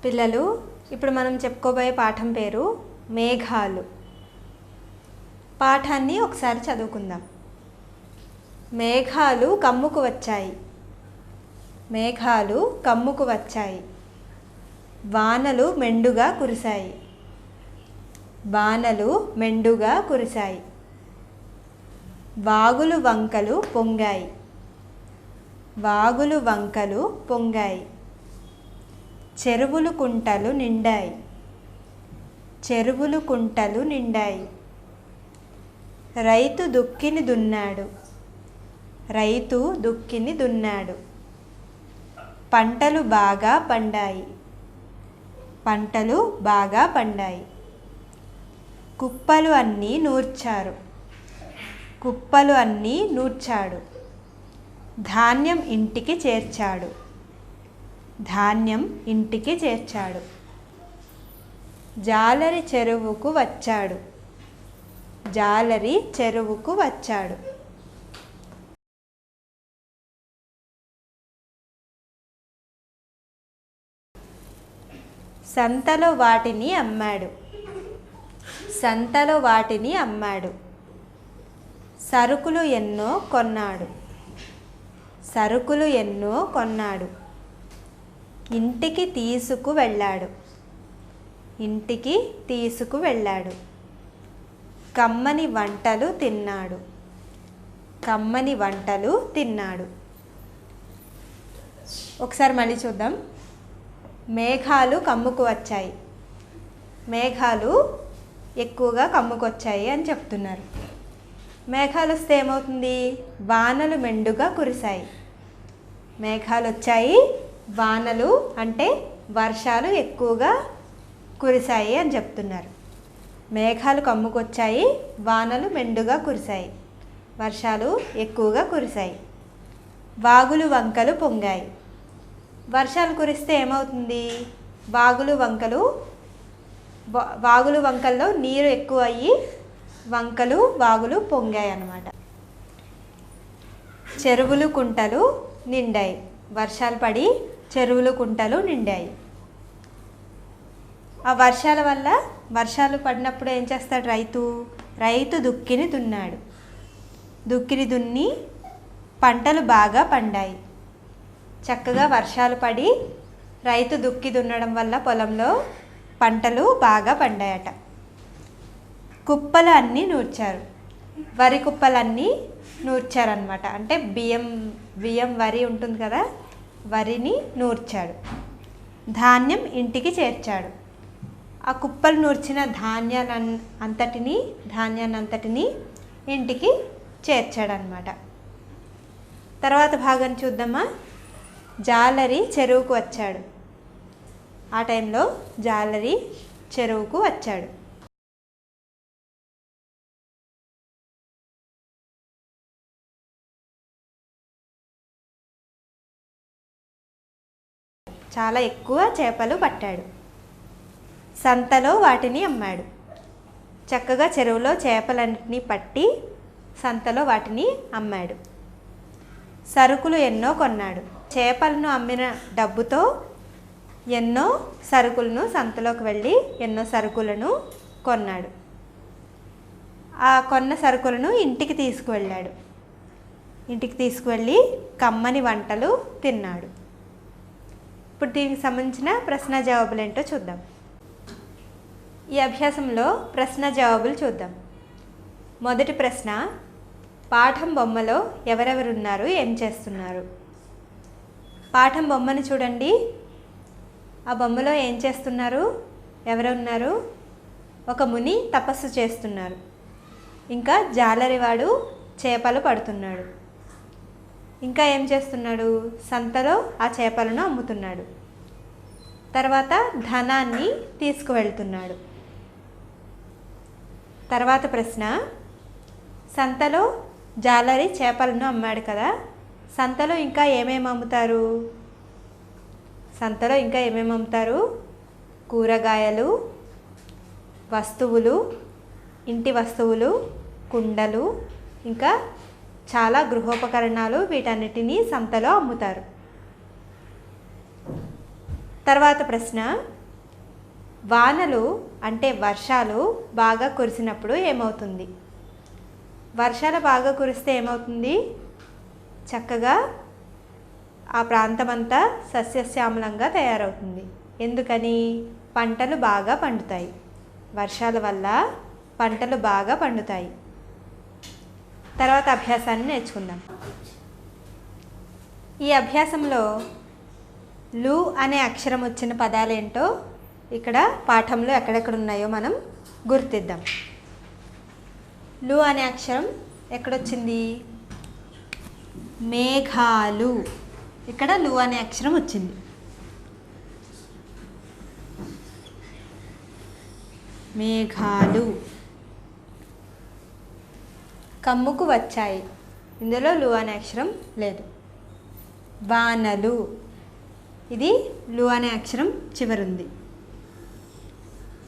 పిల్లలు, ఇప్పుడు మనం చెప్పుకోబోయే పాఠం పేరు మేఘాలు. పాఠాన్ని ఒకసారి చదువుకుందాం. మేఘాలు కమ్ముకు వచ్చాయి, మేఘాలు కమ్ముకు వచ్చాయి. వానలు మెండుగా కురిశాయి, వానలు మెండుగా కురిశాయి. వాగులు వంకలు పొంగాయి, వాగులు వంకలు పొంగాయి. చెరువులు కుంటలు నిండాయి, చెరువులు కుంటలు నిండాయి. రైతు దుక్కిని దున్నాడు, రైతు దుక్కిని దున్నాడు. పంటలు బాగా పండాయి, పంటలు బాగా పండాయి. కుప్పలు అన్నీ నూర్చారు, కుప్పలు అన్నీ నూర్చాడు. ధాన్యం ఇంటికి చేర్చాడు, ధాన్యం ఇంటికి చేర్చాడు. జాలరి చెరువుకు వచ్చాడు, జాలరి చెరువుకు వచ్చాడు. సంతలో వాటిని అమ్మాడు, సంతలో వాటిని అమ్మాడు. సరుకులు ఎన్నో కొన్నాడు, సరుకులు ఎన్నో కొన్నాడు. ఇంటికి తీసుకు వెళ్ళాడు, ఇంటికి తీసుకు వెళ్ళాడు. కమ్మని వంటలు తిన్నాడు, కమ్మని వంటలు తిన్నాడు. ఒకసారి మళ్ళీ చూద్దాం. మేఘాలు కమ్ముకు వచ్చాయి, మేఘాలు ఎక్కువగా కమ్ముకొచ్చాయి అని చెప్తున్నారు. మేఘాలు వస్తే ఏమవుతుంది? వానలు మెండుగా కురిశాయి. మేఘాలు వచ్చాయి, వానలు అంటే వర్షాలు ఎక్కువగా కురిశాయి అని చెప్తున్నారు. మేఘాలు కమ్ముకొచ్చాయి, వానలు మెండుగా కురిశాయి, వర్షాలు ఎక్కువగా కురిశాయి. వాగులు వంకలు పొంగాయి. వర్షాలు కురిస్తే ఏమవుతుంది? వాగులు వంకలు, వాగులు వంకల్లో నీరు ఎక్కువ అయ్యి వంకలు వాగులు పొంగాయి అన్నమాట. చెరువులు కుంటలు నిండాయి. వర్షాలు పడి చెరువులు కుంటలు నిండాయి. ఆ వర్షాల వల్ల, వర్షాలు పడినప్పుడు ఏం చేస్తాడు రైతు? రైతు దుక్కిని దున్నాడు, దుక్కిని దున్ని పంటలు బాగా పండాయి. చక్కగా వర్షాలు పడి రైతు దుక్కి దున్నడం వల్ల పొలంలో పంటలు బాగా పండాయట. కుప్పలు అన్నీ నూర్చారు, వరి కుప్పలన్నీ నూర్చారనమాట. అంటే బియ్యం వరి ఉంటుంది కదా, వరిని నూర్చాడు. ధాన్యం ఇంటికి చేర్చాడు. ఆ కుప్పలు నూర్చిన ధాన్యాన్ని అంతటిని ఇంటికి చేర్చాడనమాట. తర్వాత భాగాన్ని చూద్దామా. జాలరి చెరువుకు వచ్చాడు. ఆ టైంలో జాలరి చెరువుకు వచ్చాడు. చాలా ఎక్కువ చేపలు పట్టాడు. సంతలో వాటిని అమ్మాడు. చక్కగా చెరువులో చేపలన్నింటినీ పట్టి సంతలో వాటిని అమ్మాడు. సరుకులు ఎన్నో కొన్నాడు. చేపలను అమ్మిన డబ్బుతో ఎన్నో సరుకులను, సంతలోకి వెళ్ళి ఎన్నో సరుకులను కొన్నాడు. ఆ కొన్న సరుకులను ఇంటికి తీసుకువెళ్ళాడు. ఇంటికి తీసుకువెళ్ళి కమ్మని వంటలు తిన్నాడు. ఇప్పుడు దీనికి సంబంధించిన ప్రశ్న జవాబులు ఏంటో చూద్దాం. ఈ అభ్యాసంలో ప్రశ్న జవాబులు చూద్దాం. మొదటి ప్రశ్న, పాఠం బొమ్మలో ఎవరెవరున్నారు, ఏం చేస్తున్నారు? పాఠం బొమ్మను చూడండి. ఆ బొమ్మలో ఏం చేస్తున్నారు? ఎవరున్నారు? ఒక ముని తపస్సు చేస్తున్నారు. ఇంకా జాలరివాడు చేపలు పడుతున్నాడు. ఇంకా ఏం చేస్తున్నాడు? సంతలో ఆ చేపలను అమ్ముతున్నాడు. తర్వాత ధనాన్ని తీసుకువెళ్తున్నాడు. తర్వాత ప్రశ్న, సంతలో జాలరి చేపలను అమ్మాడు కదా, సంతలో ఇంకా ఏమేమి అమ్ముతారు? సంతలో ఇంకా ఏమేమి అమ్ముతారు? కూరగాయలు, వస్తువులు, ఇంటి వస్తువులు, కుండలు, ఇంకా చాలా గృహోపకరణాలు, వీటన్నిటినీ సంతలో అమ్ముతారు. తర్వాత ప్రశ్న, వానలు అంటే వర్షాలు బాగా కురిసినప్పుడు ఏమవుతుంది? వర్షాలు బాగా కురిస్తే ఏమవుతుంది? చక్కగా ఆ ప్రాంతమంతా సస్యశ్యామలంగా తయారవుతుంది. ఎందుకని? పంటలు బాగా పండుతాయి. వర్షాల వల్ల పంటలు బాగా పండుతాయి. తర్వాత అభ్యాసాన్ని నేర్చుకుందాం. ఈ అభ్యాసంలో లు అనే అక్షరం వచ్చిన పదాలేంటో ఇక్కడ పాఠంలో ఎక్కడెక్కడ ఉన్నాయో మనం గుర్తిద్దాం. లు అనే అక్షరం ఎక్కడొచ్చింది? మేఘాలు. ఇక్కడ లు అనే అక్షరం వచ్చింది. మేఘాలు. కమ్ముకు వచ్చాయి. ఇందులో లు అనే అక్షరం లేదు. వానలు. ఇది లు అనే అక్షరం చివరుంది.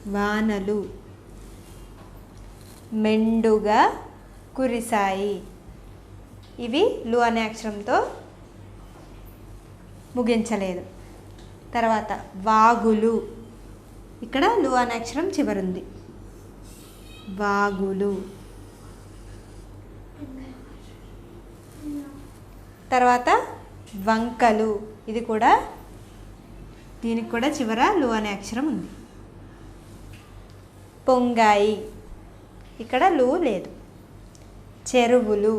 వానలు. మెండుగా కురిశాయి. ఇవి లు అనే అక్షరంతో ముగించలేదు. తర్వాత వాగులు. ఇక్కడ లు అనే అక్షరం చివరుంది. వాగులు. తర్వాత వంకలు. ఇది కూడా, దీనికి కూడా చివర లు అనే అక్షరం ఉంది. పొంగాయి. ఇక్కడ లు లేదు. చెరువులు.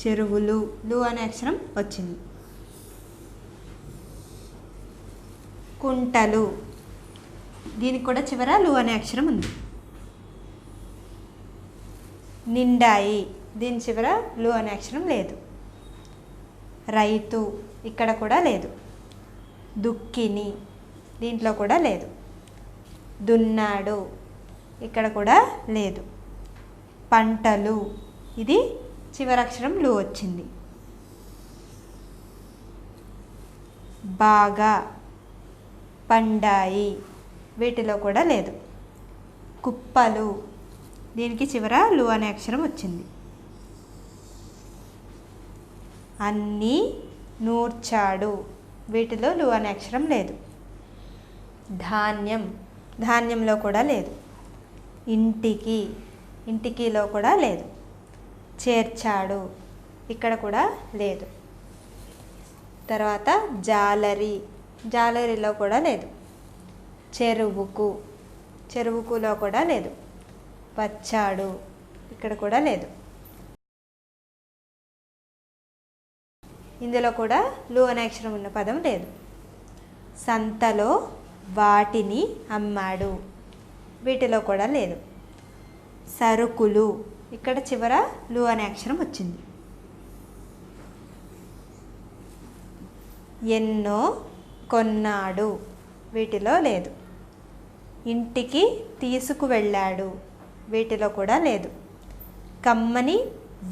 చెరువులు. లు అనే అక్షరం వచ్చింది. కుంటలు. దీనికి కూడా చివర లు అనే అక్షరం ఉంది. నిండాయి. దీని చివర లు అనే అక్షరం లేదు. రైతు. ఇక్కడ కూడా లేదు. దుక్కిని. దీంట్లో కూడా లేదు. దున్నాడు. ఇక్కడ కూడా లేదు. పంటలు. ఇది చివరక్షరం లు వచ్చింది. బాగా. పండాయి. వీటిలో కూడా లేదు. కుప్పలు. దీనికి చివర లు అనే అక్షరం వచ్చింది. అన్నీ నూర్చాడు. వీటిలో లు అనే అక్షరం లేదు. ధాన్యం. ధాన్యంలో కూడా లేదు. ఇంటికి. ఇంటికిలో కూడా లేదు. చేర్చాడు. ఇక్కడ కూడా లేదు. తర్వాత జాలరి. జాలరిలో కూడా లేదు. చెరువుకు. చెరువుకులో కూడా లేదు. వచ్చాడు. ఇక్కడ కూడా లేదు. ఇందులో కూడా లు అనే అక్షరం ఉన్న పదం లేదు. సంతలో వాటిని అమ్మాడు. వీటిలో కూడా లేదు. సరుకులు. ఇక్కడ చివర లు అనే అక్షరం వచ్చింది. ఎన్నో కొన్నాడు. వీటిలో లేదు. ఇంటికి తీసుకువెళ్ళాడు. వీటిలో కూడా లేదు. కమ్మని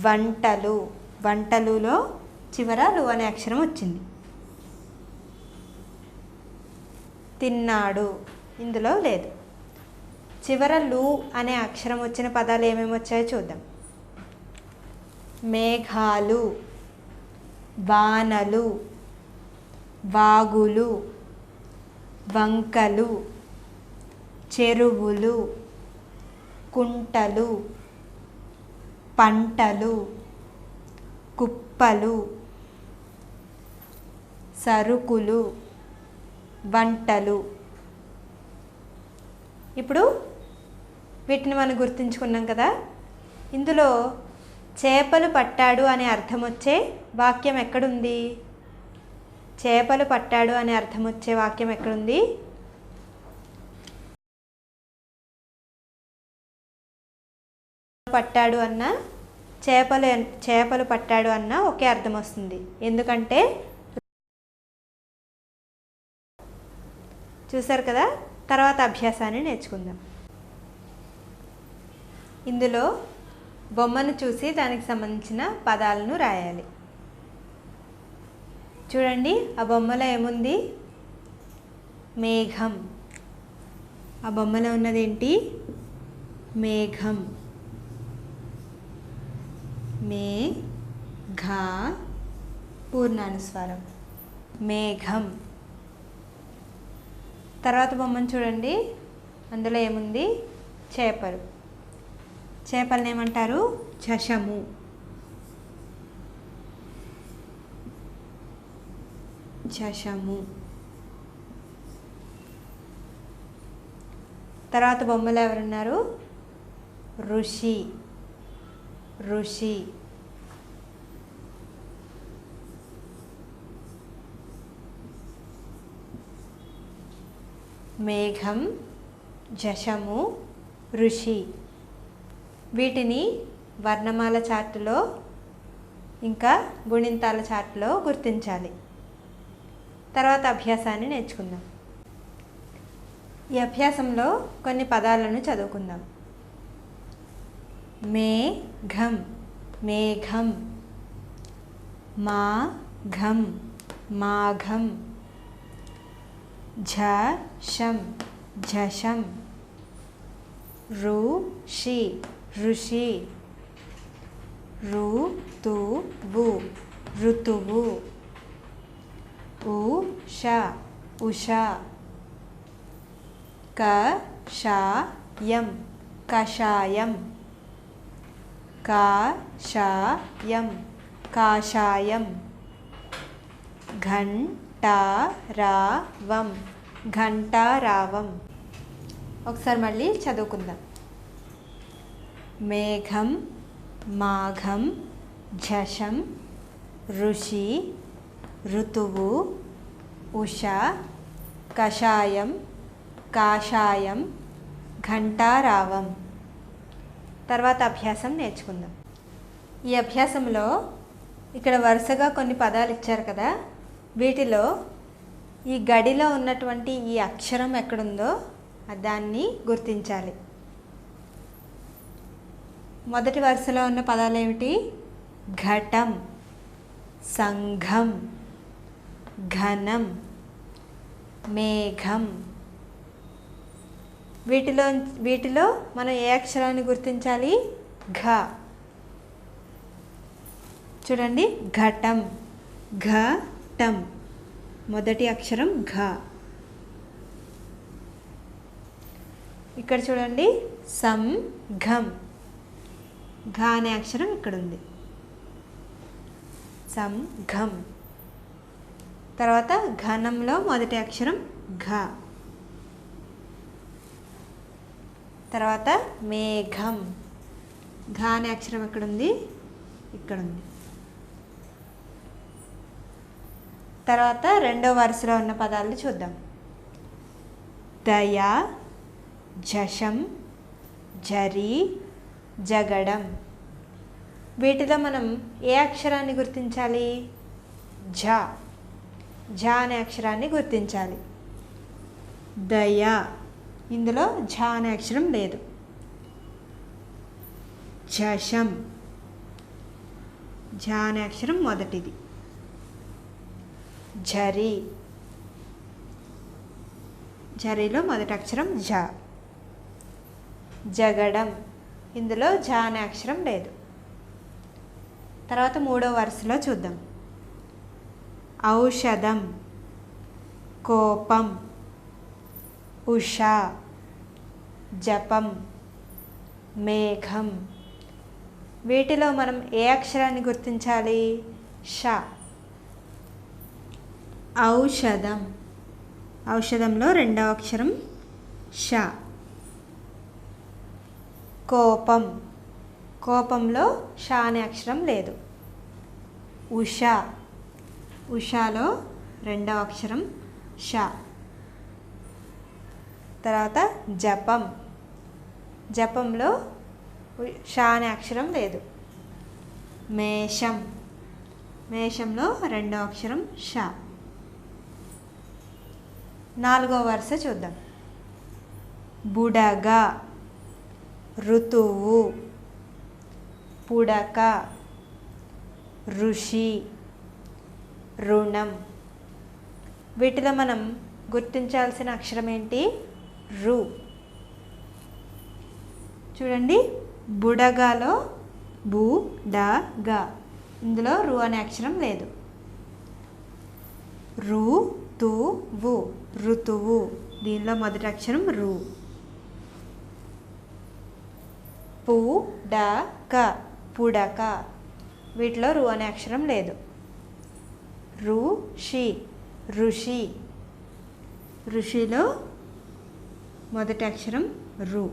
వంటలు. వంటలులో చివర లు అనే అక్షరం వచ్చింది. తిన్నాడు. ఇందులో లేదు. చివర లు అనే అక్షరం వచ్చిన పదాలు ఏమేమి వచ్చాయో చూద్దాం. మేఘాలు, వానలు, వాగులు, వంకలు, చెరువులు, కుంటలు, పంటలు, కుప్పలు, సరుకులు, వంటలు. ఇప్పుడు వీటిని మనం గుర్తుంచుకున్నాం కదా. ఇందులో చేపలు పట్టాడు అనే అర్థం వచ్చే వాక్యం ఎక్కడుంది? చేపలు పట్టాడు అనే అర్థం వచ్చే వాక్యం ఎక్కడుంది? పట్టాడు అన్న చేపలు పట్టాడు అన్న ఒకే అర్థం వస్తుంది. ఎందుకంటే చూసారు కదా. తర్వాత అభ్యాసాన్ని నేర్చుకుందాం. ఇందులో బొమ్మను చూసి దానికి సంబంధించిన పదాలను రాయాలి. చూడండి, ఆ బొమ్మలో ఏముంది? మేఘం. ఆ బొమ్మలో ఉన్నదేంటి? మేఘం. మేఘ పూర్ణానుస్వారం. మేఘం. తర్వాత బొమ్మను చూడండి, అందులో ఏముంది? చేపలు. చేపలను ఏమంటారు? చషము. చషము. తర్వాత బొమ్మలు ఎవరున్నారు? ఋషి. ఋషి. మేఘం, జషము, ఋషి. వీటిని వర్ణమాల చార్టులో ఇంకా గుణింతాల చార్టులో గుర్తించాలి. తర్వాత అభ్యాసాన్ని నేర్చుకుందాం. ఈ అభ్యాసంలో కొన్ని పదాలను చదువుకుందాం. మేఘం, మేఘం. మాఘం, మాఘం. झषं, झषं. ऋषि, ऋषि. ऋतुवु, ऋतुवु. उषा, उषा. कषायं, कषायं. काषायं, काषायं. घंटारावं, घंटारावं. ఒకసారి మళ్ళీ చదువుకుందాం. మేఘం, మాఘం, ఝషం, ఋషి, ఋతువు, ఉష, కషాయం, కాషాయం, ఘంటారావం. తర్వాత అభ్యాసం నేర్చుకుందాం. ఈ అభ్యాసంలో ఇక్కడ వరుసగా కొన్ని పదాలు ఇచ్చారు కదా, వీటిలో ఈ గడిలో ఉన్నటువంటి ఈ అక్షరం ఎక్కడుందో దాన్ని గుర్తించాలి. మొదటి వరుసలో ఉన్న పదాలు ఏమిటి? ఘటం, సంఘం, ఘనం, మేఘం. వీటిలో మనం ఏ అక్షరాన్ని గుర్తించాలి? ఘ. చూడండి, ఘటం, ఘటం. మొదటి అక్షరం ఘ. ఇక్కడ చూడండి, సంఘం. ఘ అనే అక్షరం ఇక్కడ ఉంది. సంఘం. తర్వాత ఘనంలో మొదటి అక్షరం ఘ. తర్వాత మేఘం. ఘ అనే అక్షరం ఎక్కడుంది? ఇక్కడ ఉంది. తర్వాత రెండో వరుసలో ఉన్న పదాలను చూద్దాం. దయ, జషం, జరి, జగడం. వీటిలో మనం ఏ అక్షరాన్ని గుర్తించాలి? ఝ. ఝ అనే అక్షరాన్ని గుర్తించాలి. దయ, ఇందులో ఝ అనే అక్షరం లేదు. జషం, ఝ అనే అక్షరం మొదటిది. జరి, జరిలో మొదటి అక్షరం ఝ. జగడం, ఇందులో ఝ అనే అక్షరం లేదు. తర్వాత మూడో వరుసలో చూద్దాం. ఔషధం, కోపం, ఉష, జపం, మేఘం. వీటిలో మనం ఏ అక్షరాన్ని గుర్తించాలి? ష. ఔషధం, ఔషధంలో రెండవ అక్షరం ష. కోపం, కోపంలో ష అనే అక్షరం లేదు. ఉష, ఉషాలో రెండవ అక్షరం ష. తర్వాత జపం, జపంలో ష అనే అక్షరం లేదు. మేషం, మేషంలో రెండవ అక్షరం ష. నాలుగో వరుస చూద్దాం. బుడగ, ఋతువు, పుడక, ఋషి, రుణం. వీటిలో మనం గుర్తించాల్సిన అక్షరం ఏంటి? రు. చూడండి, బుడగలో బు డ గ, ఇందులో రు అనే అక్షరం లేదు. ఋతువు, ఋతువు. దీనిలో మొదటి అక్షరం రు. పుడక, పుడక. వీటిలో రు అనే అక్షరం లేదు. ఋషి, ఋషి. ఋషిలో మొదటి అక్షరం రు.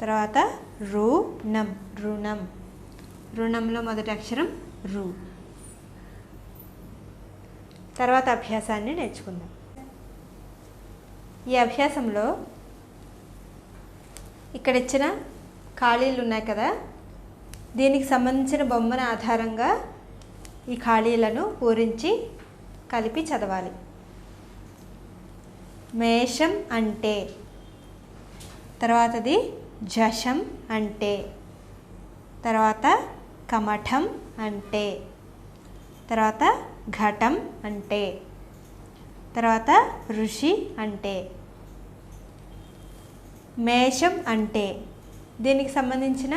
తర్వాత రుణం, రుణం. రుణంలో మొదటి అక్షరం రు. తర్వాత అభ్యాసాన్ని నేర్చుకుందాం. ఈ అభ్యాసంలో ఇక్కడ ఇచ్చిన ఖాళీలు ఉన్నాయి కదా, దీనికి సంబంధించిన బొమ్మల ఆధారంగా ఈ ఖాళీలను పూరించి కలిపి చదవాలి. మేషం అంటే, తర్వాతది జషం అంటే, తర్వాత కమఠం అంటే, తర్వాత ఘటం అంటే, తర్వాత ఋషి అంటే. మేషం అంటే దీనికి సంబంధించిన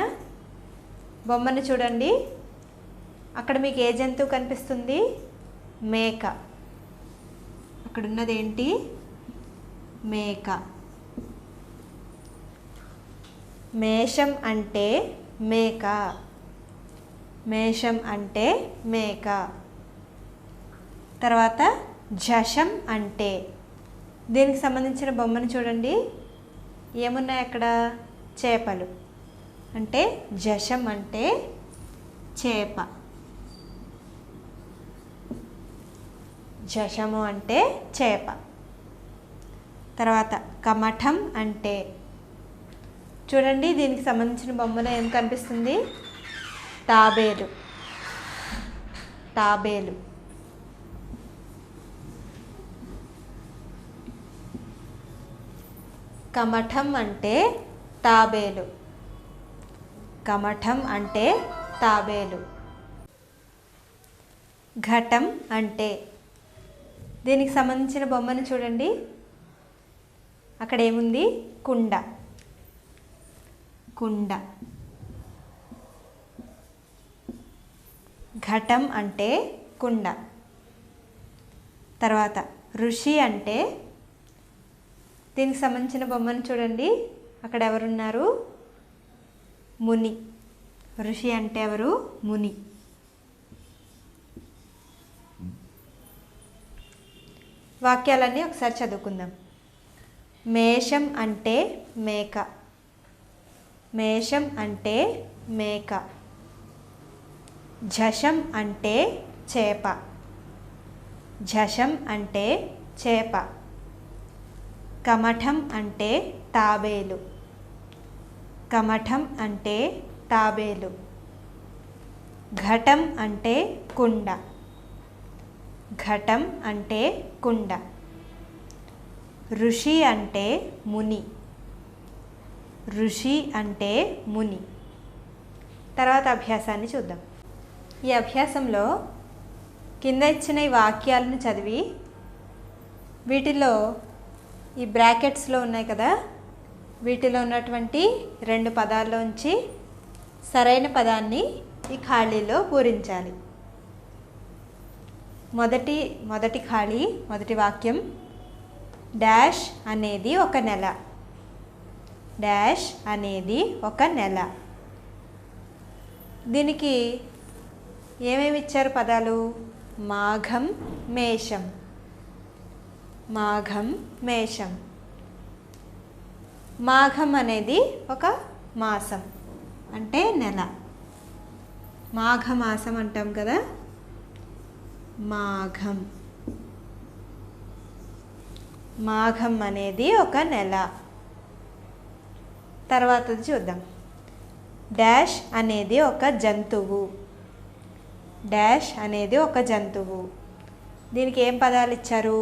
బొమ్మను చూడండి. అక్కడ మీకు ఏ జంతువు కనిపిస్తుంది? మేక. అక్కడ ఉన్నది ఏంటి? మేక. మేషం అంటే మేక, మేషం అంటే మేక. తర్వాత జషం అంటే, దీనికి సంబంధించిన బొమ్మను చూడండి. ఏమున్నాయి అక్కడ? చేపలు. అంటే జషం అంటే చేప. జషము అంటే చేప. తర్వాత కమఠం అంటే, చూడండి దీనికి సంబంధించిన బొమ్మలో ఏం కనిపిస్తుంది? తాబేలు, తాబేలు. కమఠం అంటే తాబేలు, కమఠం అంటే తాబేలు. ఘటం అంటే, దీనికి సంబంధించిన బొమ్మను చూడండి. అక్కడ ఏముంది? కుండ, కుండ. ఘటం అంటే కుండ. తర్వాత ఋషి అంటే, దీనికి సంబంధించిన బొమ్మను చూడండి. అక్కడ ఎవరున్నారు? ముని. ఋషి అంటే ఎవరు? ముని. వాక్యాలన్నీ ఒకసారి చదువుకుందాం. మేషం అంటే మేక, మేషం అంటే మేక. జషం అంటే చేప, జషం అంటే చేప. కమఠం అంటే తాబేలు, కమఠం అంటే తాబేలు. ఘటం అంటే కుండ, ఘటం అంటే కుండ. ఋషి అంటే ముని, ఋషి అంటే ముని. తర్వాత అభ్యాసాన్ని చూద్దాం. ఈ అభ్యాసంలో కింద ఇచ్చిన ఈ వాక్యాలను చదివి వీటిలో ఈ బ్రాకెట్స్లో ఉన్నాయి కదా, వీటిలో ఉన్నటువంటి 2 పదాల్లోంచి సరైన పదాన్ని ఈ ఖాళీలో పూరించాలి. మొదటి ఖాళీ, మొదటి వాక్యం. డాష్ అనేది ఒక నెల, డాష్ అనేది ఒక నెల. దీనికి ఏమేమి ఇచ్చారు పదాలు? మాఘం, మేషం, మాఘం, మేషం. మాఘం అనేది ఒక మాసం, అంటే నెల. మాఘమాసం అంటాం కదా, మాఘం. మాఘం అనేది ఒక నెల. తర్వాతది చూద్దాం. డాష్ అనేది ఒక జంతువు, డాష్ అనేది ఒక జంతువు. దీనికి ఏం పదాలు ఇచ్చారు?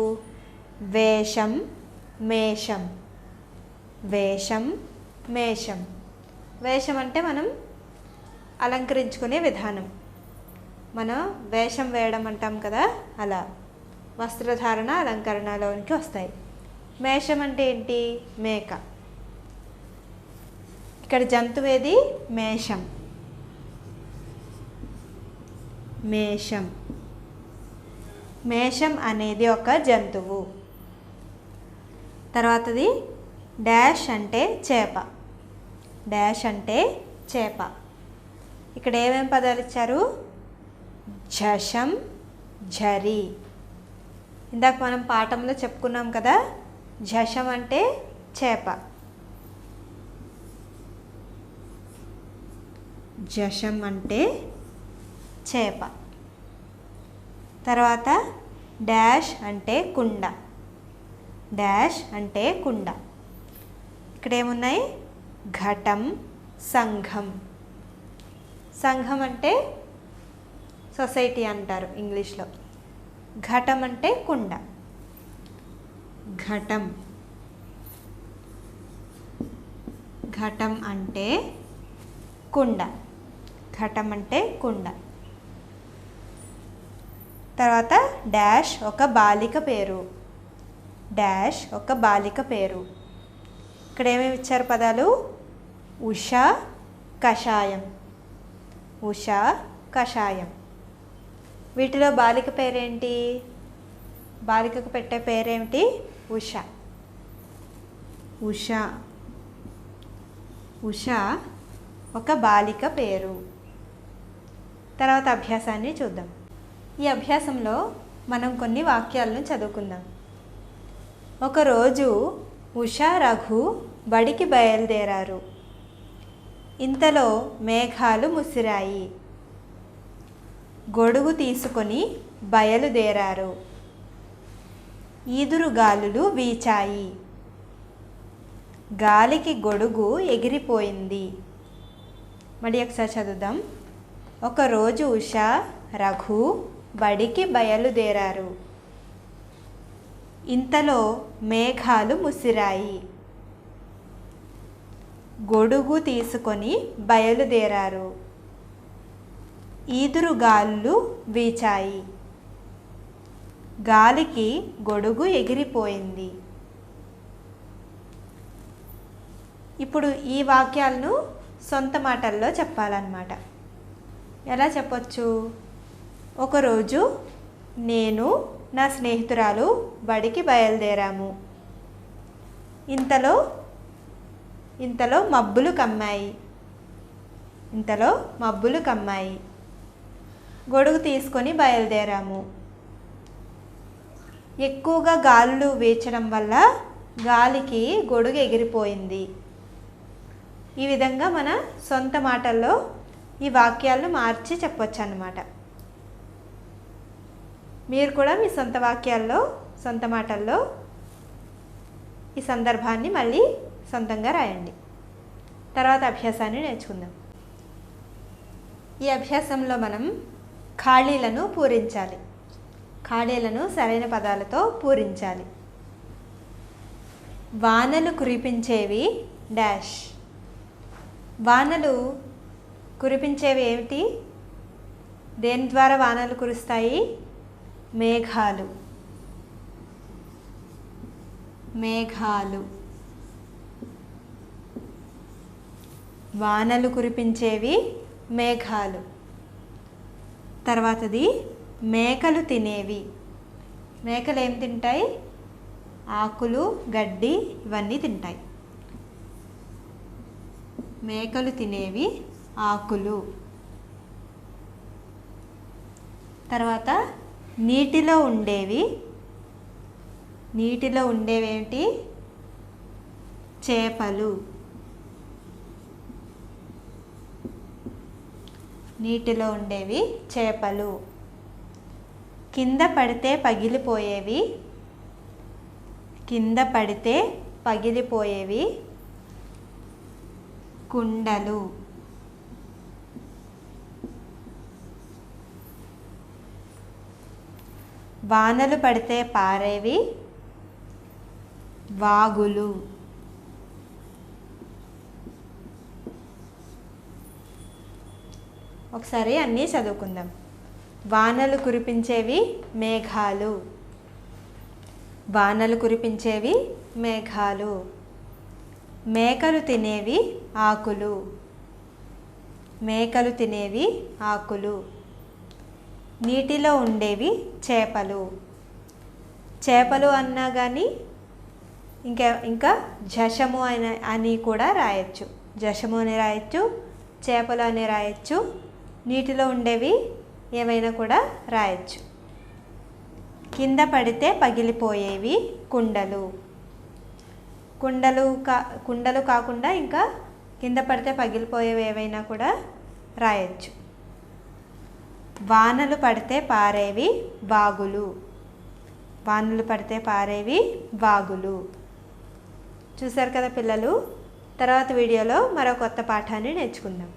వేషం, మేషం, వేషం, మేషం. వేషం అంటే మనం అలంకరించుకునే విధానం, మనం వేషం వేయడం అంటాం కదా, అలా వస్త్రధారణ అలంకరణలోనికి వస్తాయి. మేషం అంటే ఏంటి? మేక. ఇక్కడ జంతువు ఏది? మేషం, మేషం. మేషం అనేది ఒక జంతువు. తర్వాతది డాష్ అంటే చేప. డాష్ అంటే చేప. ఇక్కడ ఏమేం పదాలు ఇచ్చారు? ఝషం, ఝరి. ఇందాక మనం పాఠంలో చెప్పుకున్నాం కదా, ఝషం అంటే చేప, ఝషం అంటే చేప. తర్వాత డాష్ అంటే కుండ. డాష్ అంటే కుండ. ఇక్కడ ఏమున్నాయి? ఘటం, సంఘం. సంఘం అంటే సొసైటీ అంటారు ఇంగ్లీష్లో. ఘటం అంటే కుండ. ఘటం, ఘటం అంటే కుండ. ఘటం అంటే కుండ. తర్వాత డాష్ ఒక బాలిక పేరు. డాష్ ఒక బాలిక పేరు. ఇక్కడ ఏమేమి ఇచ్చారు పదాలు? ఉష, కషాయం. ఉష, కషాయం. వీటిలో బాలిక పేరేంటి? బాలికకు పెట్టే పేరేమిటి? ఉష. ఉష, ఉష ఒక బాలిక పేరు. తర్వాత అభ్యాసాన్ని చూద్దాం. ఈ అభ్యాసంలో మనం కొన్ని వాక్యాలను చదువుకుందాం. ఒకరోజు ఉష, రఘు బడికి బయలుదేరారు. ఇంతలో మేఘాలు ముసిరాయి. గొడుగు తీసుకొని బయలుదేరారు. ఈదురుగాలులు వీచాయి. గాలికి గొడుగు ఎగిరిపోయింది. మళ్ళీ ఒకసారి చదువుదాం. ఒకరోజు ఉష, రఘు బడికి బయలుదేరారు. ఇంతలో మేఘాలు ముసిరాయి. గొడుగు తీసుకొని బయలుదేరారు. ఈదురుగాలులు వీచాయి. గాలికి గొడుగు ఎగిరిపోయింది. ఇప్పుడు ఈ వాక్యాలను సొంత మాటల్లో చెప్పాలన్నమాట. ఎలా చెప్పొచ్చు? ఒకరోజు నేను, నా స్నేహితురాలు బడికి బయలుదేరాము. ఇంతలో మబ్బులు కమ్మాయి. ఇంతలో మబ్బులు కమ్మాయి. గొడుగు తీసుకొని బయలుదేరాము. ఎక్కువగా గాలులు వీచడం వల్ల గాలికి గొడుగు ఎగిరిపోయింది. ఈ విధంగా మన సొంత మాటల్లో ఈ వాక్యాలను మార్చి చెప్పొచ్చు అన్నమాట. మీరు కూడా మీ సొంత వాక్యాల్లో, సొంత మాటల్లో ఈ సందర్భాన్ని మళ్ళీ సొంతంగా రాయండి. తర్వాత అభ్యాసాన్ని నేర్చుకుందాం. ఈ అభ్యాసంలో మనం ఖాళీలను పూరించాలి. ఖాళీలను సరైన పదాలతో పూరించాలి. వానలు కురిపించేవి డాష్. వానలు కురిపించేవి ఏమిటి? దేని ద్వారా వానలు కురుస్తాయి? మేఘాలు. మేఘాలు. వానలు కురిపించేవి మేఘాలు. తర్వాతది మేకలు తినేవి. మేకలు ఏం తింటాయి? ఆకులు, గడ్డి ఇవన్నీ తింటాయి. మేకలు తినేవి ఆకులు. తర్వాత నీటిలో ఉండేవి. నీటిలో ఉండేవేమిటి? చేపలు. నీటిలో ఉండేవి చేపలు. కింద పడితే పగిలిపోయేవి. కింద పడితే పగిలిపోయేవి కుండలు. వానలు పడితే పారేవి వాగులు. ఒకసారి అన్నీ చదువుకుందాం. వానలు కురిపించేవి మేఘాలు. వానలు కురిపించేవి మేఘాలు. మేకలు తినేవి ఆకులు. మేకలు తినేవి ఆకులు. నీటిలో ఉండేవి చేపలు. చేపలు అన్నా కానీ ఇంకా జశము అని కూడా రాయొచ్చు. జశము అని రాయొచ్చు, చేపలు అని రాయొచ్చు, నీటిలో ఉండేవి ఏమైనా కూడా రాయొచ్చు. కింద పడితే పగిలిపోయేవి కుండలు. కుండలు కాకుండా ఇంకా కింద పడితే పగిలిపోయేవి ఏవైనా కూడా రాయొచ్చు. వానలు పడితే పారేవి వాగులు. వానలు పడితే పారేవి వాగులు. చూశారు కదా పిల్లలు. తర్వాత వీడియోలో మరో కొత్త పాఠాన్ని నేర్చుకుందాం.